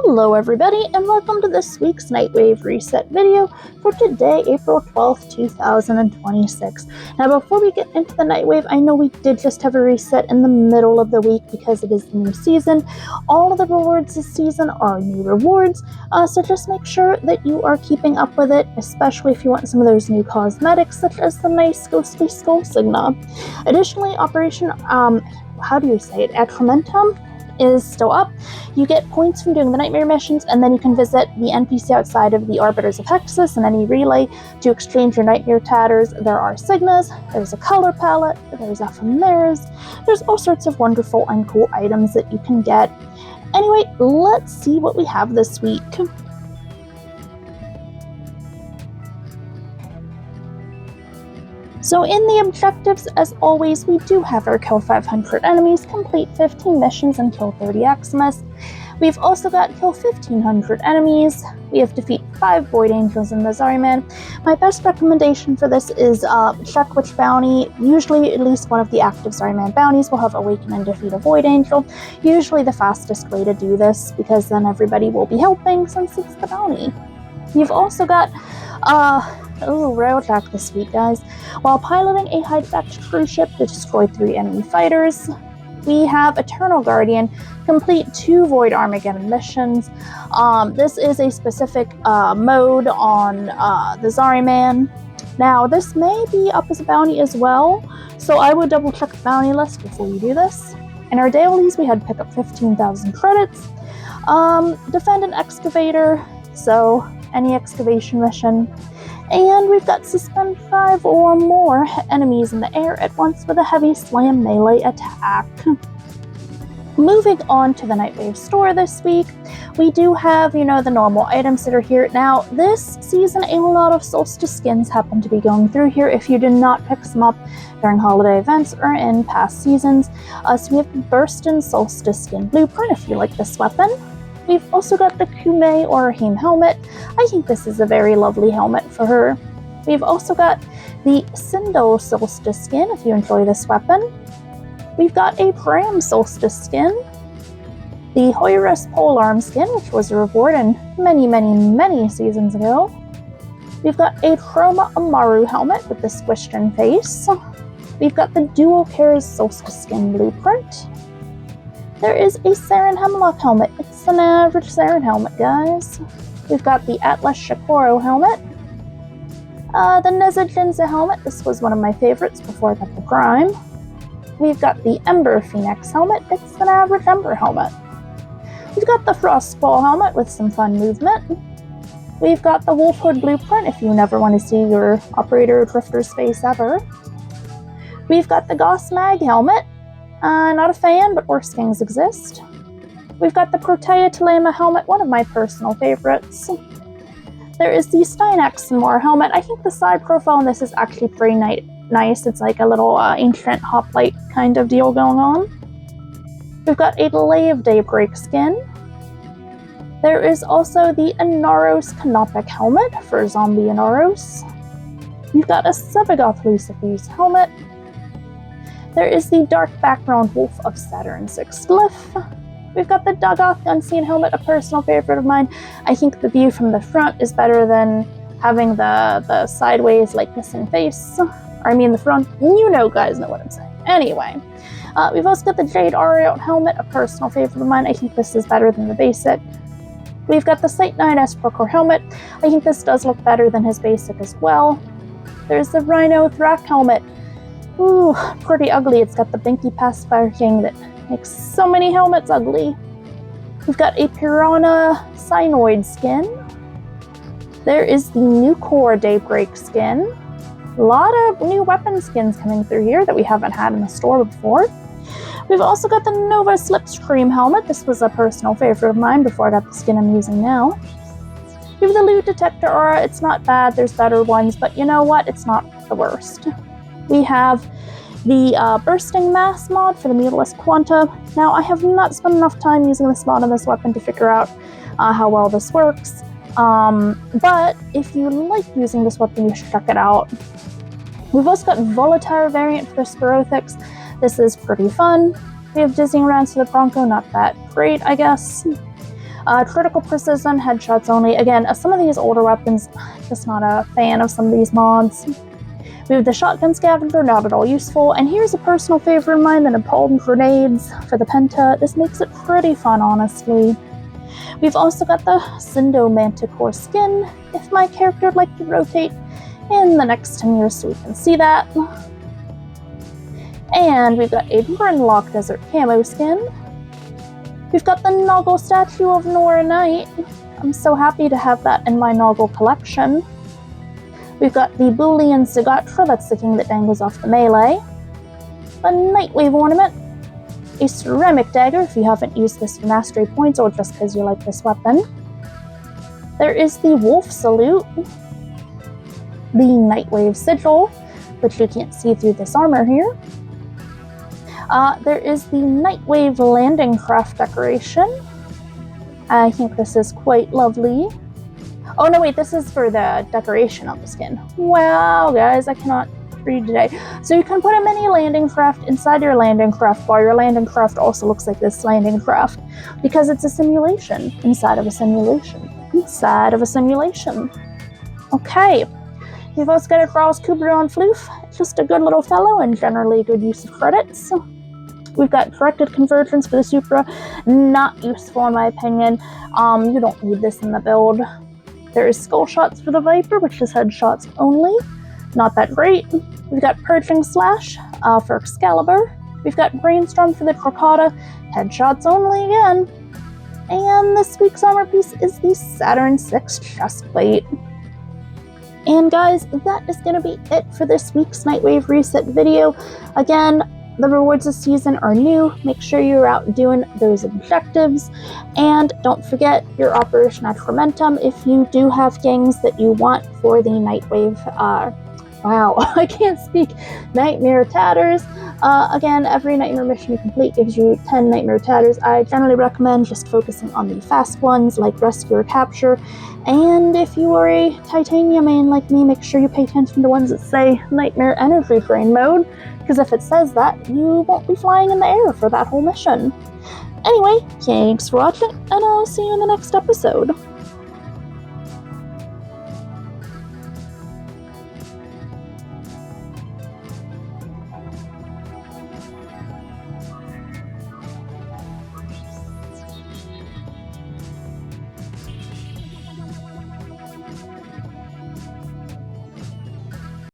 Hello everybody, and welcome to this week's Nightwave reset video for today, April 12th, 2026. Now before we get into the Nightwave, I know we did just have a reset in the middle of the week because it is the new season. All of the rewards this season are new rewards, so just make sure that you are keeping up with it, especially if you want some of those new cosmetics such as the nice ghostly skull signa. Additionally, Operation, Atramentum is still up. You get points from doing the nightmare missions, and then you can visit the NPC outside of the Arbiters of Hexus and any relay to exchange your nightmare tatters. There are signas, there's a color palette, there's ephemeras, there's all sorts of wonderful and cool items that you can get. Anyway, let's see what we have this week. So in the objectives, as always, we do have our kill 500 enemies, complete 15 missions, and kill 30 Aximus. We've also got kill 1500 enemies. We have defeat 5 Void Angels in the Zarryman. My best recommendation for this is check which bounty. Usually at least one of the active Zarryman bounties will have Awaken and defeat a Void Angel. Usually the fastest way to do this, because then everybody will be helping since it's the bounty. You've also got railjack this week, guys. While piloting a high-tech cruise ship to destroy 3 enemy fighters, we have Eternal Guardian complete 2 Void Armageddon missions. This is a specific mode on the Zarryman. Now, this may be up as a bounty as well, so I would double check the bounty list before you do this. In our dailies, we had to pick up 15,000 credits. Defend an excavator, so any excavation mission. And we've got suspend 5 or more enemies in the air at once with a heavy slam melee attack. Moving on to the Nightwave store this week, we do have, the normal items that are here. Now, this season, a lot of Solstice skins happen to be going through here if you did not pick some up during holiday events or in past seasons. So we have the Burstin Solstice skin blueprint if you like this weapon. We've also got the Kume or Heme helmet. I think this is a very lovely helmet for her. We've also got the Sindel Solstice skin if you enjoy this weapon. We've got a Pram Solstice skin. The Hoyrus Polearm skin, which was a reward in many seasons ago. We've got a Chroma Amaru helmet with the squished in face. We've got the Dual Cares Solstice skin blueprint. There is a Saren Hemlock helmet. It's an average Saren helmet, guys. We've got the Atlas Shikoro helmet. The Neza Jinza helmet. This was one of my favorites before I got the Prime. We've got the Ember Phoenix helmet. It's an average Ember helmet. We've got the Frostball helmet with some fun movement. We've got the Wolfhood blueprint if you never want to see your Operator Drifter's face ever. We've got the Goss Mag helmet. Not a fan, but worse things exist. We've got the Protea Telema helmet, one of my personal favorites. There is the Steinax and More helmet. I think the side profile on this is actually pretty nice. It's like a little ancient hoplite kind of deal going on. We've got a Lave Daybreak skin. There is also the Inaros Canopic helmet for Zombie Inaros. We've got a Sevagoth Lucifuse helmet. There is the Dark Background Wolf of Saturn 6 glyph. We've got the Dagoth Unseen helmet, a personal favorite of mine. I think the view from the front is better than having the sideways, missing face. Or I mean the front. You guys know what I'm saying. Anyway, we've also got the Jade Ariot helmet, a personal favorite of mine. I think this is better than the basic. We've got the Sight 9S Procor helmet. I think this does look better than his basic as well. There's the Rhino Thrak helmet. Ooh, pretty ugly. It's got the Binky Pacifier King that makes so many helmets ugly. We've got a Piranha Cynoid skin. There is the Nucor Daybreak skin. A lot of new weapon skins coming through here that we haven't had in the store before. We've also got the Nova Slipstream helmet. This was a personal favorite of mine before I got the skin I'm using now. We have the Loot Detector Aura. It's not bad. There's better ones, but you know what? It's not the worst. We have the Bursting Mass mod for the Mutalisk Quanta. Now, I have not spent enough time using this mod on this weapon to figure out how well this works. But if you like using this weapon, you should check it out. We've also got Volatar variant for the Spirothix. This is pretty fun. We have Dizzying Rounds to the Bronco, not that great, I guess. Critical precision, headshots only. Again, some of these older weapons, just not a fan of some of these mods. We have the shotgun scavenger, not at all useful. And here's a personal favorite of mine, the napalm grenades for the penta. This makes it pretty fun, honestly. We've also got the Cindo Manticore skin, if my character would like to rotate in the next 10 years so we can see that. And we've got a Brinlock Desert camo skin. We've got the Noggle statue of Nora Knight. I'm so happy to have that in my Noggle collection. We've got the Boolean Sagatra, that's the king that dangles off the melee. A Nightwave ornament. A ceramic dagger, if you haven't used this for mastery points or just because you like this weapon. There is the Wolf Salute. The Nightwave sigil, which you can't see through this armor here. There is the Nightwave landing craft decoration. I think this is quite lovely. Oh no, wait, this is for the decoration on the skin. Wow, guys, I cannot read today. So you can put a mini landing craft inside your landing craft bar. Your landing craft also looks like this landing craft because it's a simulation inside of a simulation. Inside of a simulation. Okay. We've also got a Cross Cooperon Floof. Just a good little fellow and generally good use of credits. We've got corrected convergence for the Supra. Not useful in my opinion. You don't need this in the build. There is skull shots for the Viper, which is headshots only. Not that great. We've got Purging Slash for Excalibur. We've got Brainstorm for the Crocata. Headshots only again. And this week's armor piece is the Saturn VI chestplate. And guys, that is going to be it for this week's Nightwave Reset video. Again, the rewards this season are new. Make sure you're out doing those objectives. And don't forget your Operation Atramentum if you do have things that you want for the Nightwave. Wow, I can't speak. Nightmare Tatters. Again, every Nightmare mission you complete gives you 10 Nightmare Tatters. I generally recommend just focusing on the fast ones like Rescue or Capture. And if you are a Titania main like me, make sure you pay attention to ones that say Nightmare Energy Drain mode, because if it says that, you won't be flying in the air for that whole mission. Anyway, thanks for watching, and I'll see you in the next episode.